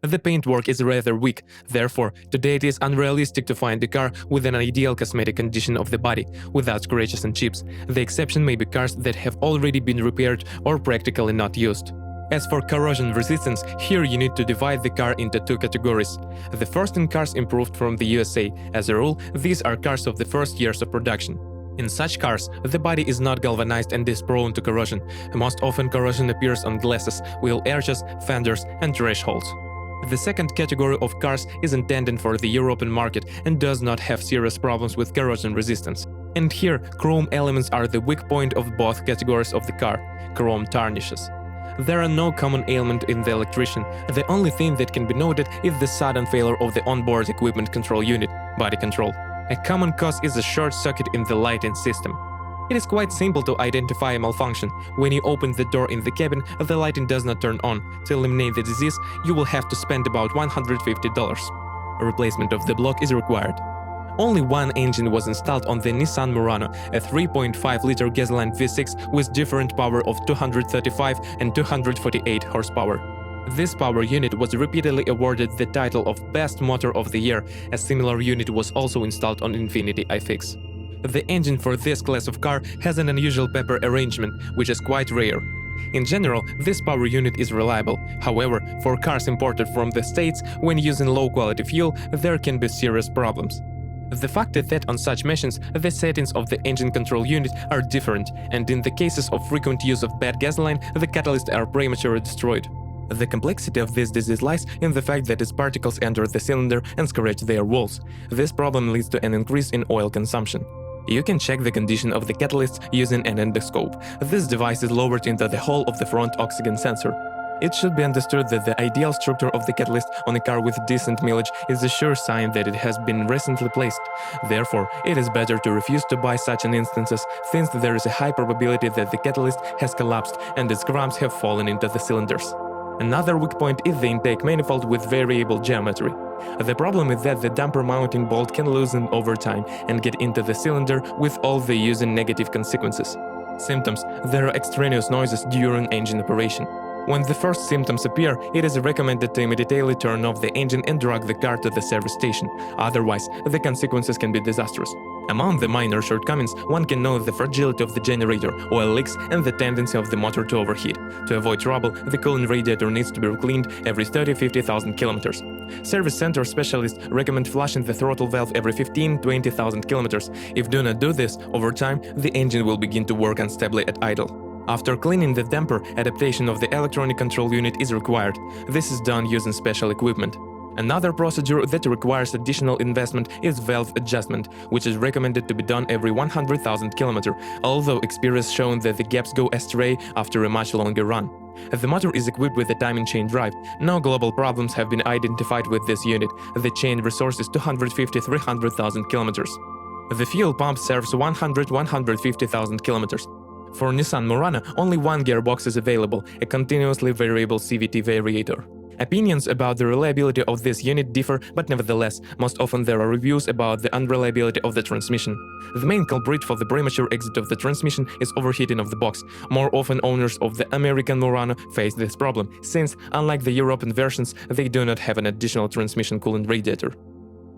The paintwork is rather weak, therefore, today it is unrealistic to find a car with an ideal cosmetic condition of the body, without scratches and chips. The exception may be cars that have already been repaired or practically not used. As for corrosion resistance, here you need to divide the car into two categories. The first in cars improved from the USA. As a rule, these are cars of the first years of production. In such cars, the body is not galvanized and is prone to corrosion. Most often corrosion appears on glasses, wheel arches, fenders and thresholds. The second category of cars is intended for the European market and does not have serious problems with corrosion resistance. And here, chrome elements are the weak point of both categories of the car – chrome tarnishes. There are no common ailment in the electrician. The only thing that can be noted is the sudden failure of the onboard equipment control unit, body control. A common cause is a short circuit in the lighting system. It is quite simple to identify a malfunction. When you open the door in the cabin, the lighting does not turn on. To eliminate the disease, you will have to spend about $150. A replacement of the block is required. Only one engine was installed on the Nissan Murano, a 3.5-liter gasoline V6 with different power of 235 and 248 horsepower. This power unit was repeatedly awarded the title of Best Motor of the Year. A similar unit was also installed on Infiniti iFix. The engine for this class of car has an unusual pepper arrangement, which is quite rare. In general, this power unit is reliable. However, for cars imported from the States, when using low-quality fuel, there can be serious problems. The fact is that on such machines, the settings of the engine control unit are different, and in the cases of frequent use of bad gasoline, the catalysts are prematurely destroyed. The complexity of this disease lies in the fact that its particles enter the cylinder and scratch their walls. This problem leads to an increase in oil consumption. You can check the condition of the catalyst using an endoscope. This device is lowered into the hole of the front oxygen sensor. It should be understood that the ideal structure of the catalyst on a car with decent mileage is a sure sign that it has been recently placed. Therefore, it is better to refuse to buy such an instances, since there is a high probability that the catalyst has collapsed and its grams have fallen into the cylinders. Another weak point is the intake manifold with variable geometry. The problem is that the damper mounting bolt can loosen over time and get into the cylinder, with all the using negative consequences. Symptoms: there are extraneous noises during engine operation. When the first symptoms appear, it is recommended to immediately turn off the engine and drag the car to the service station. Otherwise, the consequences can be disastrous. Among the minor shortcomings, one can note the fragility of the generator, oil leaks, and the tendency of the motor to overheat. To avoid trouble, the cooling radiator needs to be cleaned every 30–50,000 kilometers. Service center specialists recommend flushing the throttle valve every 15–20,000 kilometers. If do not do this, over time, the engine will begin to work unstably at idle. After cleaning the damper, adaptation of the electronic control unit is required. This is done using special equipment. Another procedure that requires additional investment is valve adjustment, which is recommended to be done every 100,000 kilometers, although experience has shown that the gaps go astray after a much longer run. The motor is equipped with a timing chain drive. No global problems have been identified with this unit. The chain resource is 250–300,000 kilometers. The fuel pump serves 100–150,000 kilometers. For Nissan Murano, only one gearbox is available, a continuously variable CVT variator. Opinions about the reliability of this unit differ, but nevertheless, most often there are reviews about the unreliability of the transmission. The main culprit for the premature exit of the transmission is overheating of the box. More often owners of the American Murano face this problem, since, unlike the European versions, they do not have an additional transmission coolant radiator.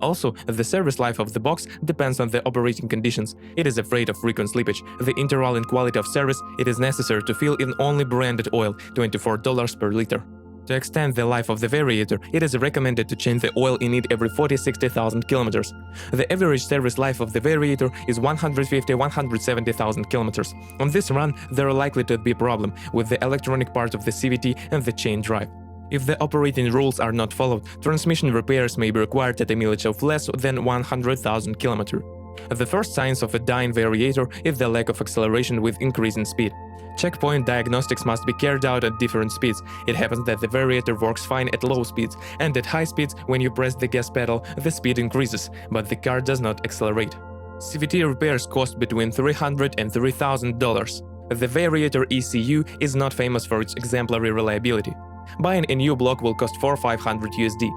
Also, the service life of the box depends on the operating conditions. It is afraid of frequent slippage. The interval in quality of service, it is necessary to fill in only branded oil, $24 per liter. To extend the life of the variator, it is recommended to change the oil in it every 40–60,000 kilometers. The average service life of the variator is 150–170,000 kilometers. On this run, there are likely to be a problem with the electronic part of the CVT and the chain drive. If the operating rules are not followed, transmission repairs may be required at a mileage of less than 100,000 kilometers. The first signs of a dying variator is the lack of acceleration with increasing speed. Checkpoint diagnostics must be carried out at different speeds. It happens that the variator works fine at low speeds, and at high speeds, when you press the gas pedal, the speed increases, but the car does not accelerate. CVT repairs cost between $300 and $3,000. The variator ECU is not famous for its exemplary reliability. Buying a new block will cost $400–500.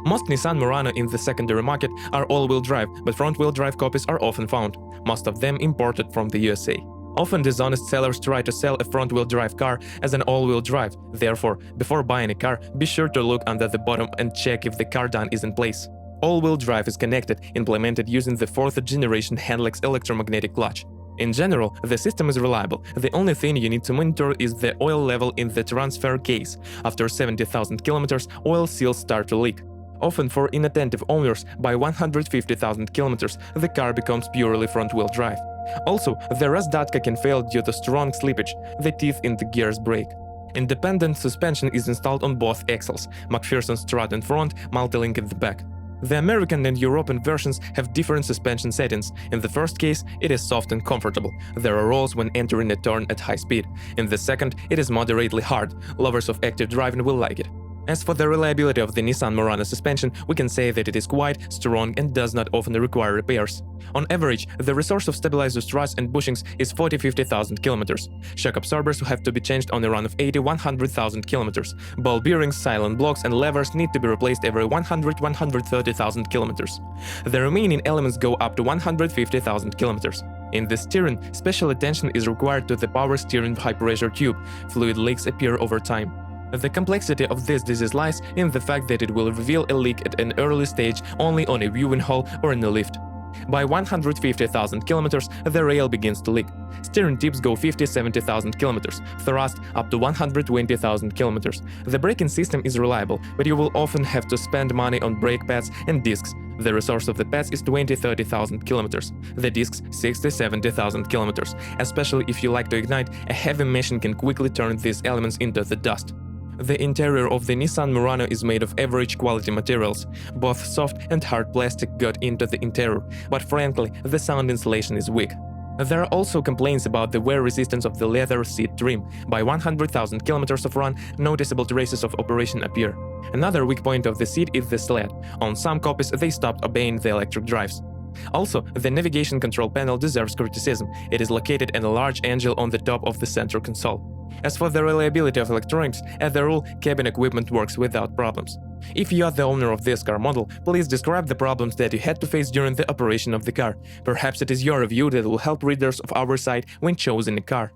Most Nissan Murano in the secondary market are all-wheel drive, but front-wheel drive copies are often found, most of them imported from the USA. Often dishonest sellers try to sell a front-wheel drive car as an all-wheel drive. Therefore, before buying a car, be sure to look under the bottom and check if the cardan is in place. All-wheel drive is connected, implemented using the 4th generation Hendrix electromagnetic clutch. In general, the system is reliable. The only thing you need to monitor is the oil level in the transfer case. After 70,000 kilometers, oil seals start to leak. Often for inattentive owners, by 150,000 kilometers, the car becomes purely front-wheel drive. Also, the razdatka can fail due to strong slippage, the teeth in the gears break. Independent suspension is installed on both axles, McPherson strut in front, multi-link in the back. The American and European versions have different suspension settings. In the first case, it is soft and comfortable. There are rolls when entering a turn at high speed. In the second, it is moderately hard. Lovers of active driving will like it. As for the reliability of the Nissan Murano suspension, we can say that it is quite strong and does not often require repairs. On average, the resource of stabilizer struts and bushings is 40–50,000 kilometers. Shock absorbers have to be changed on a run of 80–100,000 kilometers. Ball bearings, silent blocks and levers need to be replaced every 100–130,000 kilometers. The remaining elements go up to 150,000 kilometers. In the steering, special attention is required to the power steering high-pressure tube. Fluid leaks appear over time. The complexity of this disease lies in the fact that it will reveal a leak at an early stage only on a viewing hall or in a lift. By 150,000 kilometers, the rail begins to leak. Steering tips go 50–70,000 kilometers, thrust up to 120,000 kilometers. The braking system is reliable, but you will often have to spend money on brake pads and discs. The resource of the pads is 20–30,000 kilometers, the discs 60–70,000 kilometers. Especially if you like to ignite, a heavy machine can quickly turn these elements into the dust. The interior of the Nissan Murano is made of average quality materials. Both soft and hard plastic got into the interior, but frankly, the sound insulation is weak. There are also complaints about the wear resistance of the leather seat trim. By 100,000 kilometers of run, noticeable traces of operation appear. Another weak point of the seat is the sled. On some copies, they stopped obeying the electric drives. Also, the navigation control panel deserves criticism. It is located in a large angle on the top of the center console. As for the reliability of electronics, as a rule, cabin equipment works without problems. If you are the owner of this car model, please describe the problems that you had to face during the operation of the car. Perhaps it is your review that will help readers of our site when choosing a car.